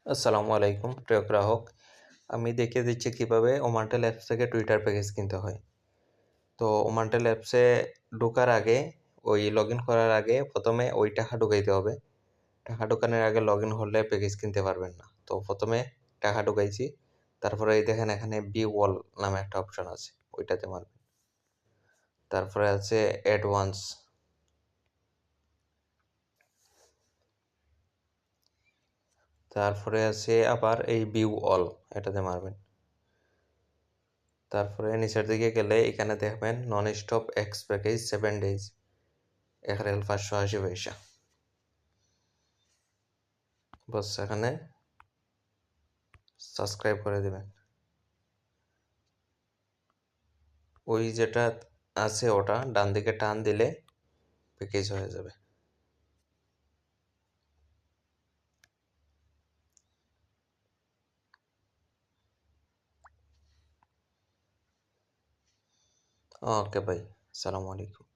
আসসালামু আলাইকুম প্রিয় গ্রাহক। আমি দেখিয়ে দিচ্ছি কিভাবে ওমান্টেল অ্যাপস থেকে টুইটার প্যাকেজ কিনতে হয়। তো ওমান্টেল অ্যাপসে ঢোকার আগে লগইন করার আগে ১ম এ টাকা ঢুকাইতে হবে। টাকা ঢোকানোর আগে লগইন হলে প্যাকেজ কিনতে পারবেন না। তো ১ম এ টাকা ঢুকাইছি। তারপরে এই দেখেন এখানে ভিউ অল নামে একটা অপশন আছে। ওইটাতে মারবেন। তারপরে আছে অ্যাডভান্স। তারপরে আছে আবার এই ভিউ অল এটাতে মারবেন। তারপরে নিচের দিকে গেলে এখানে দেখবেন non stop x package 7 days ১,৫৮০ পয়সা। বাস এখানে সাবস্ক্রাইব করে দেবেন। ওই যেটা আছে ওটা ডান দিকে টান দিলে প্যাকেজ হয়ে যাবে। ওকে ভাই, আসসালামু আলাইকুম।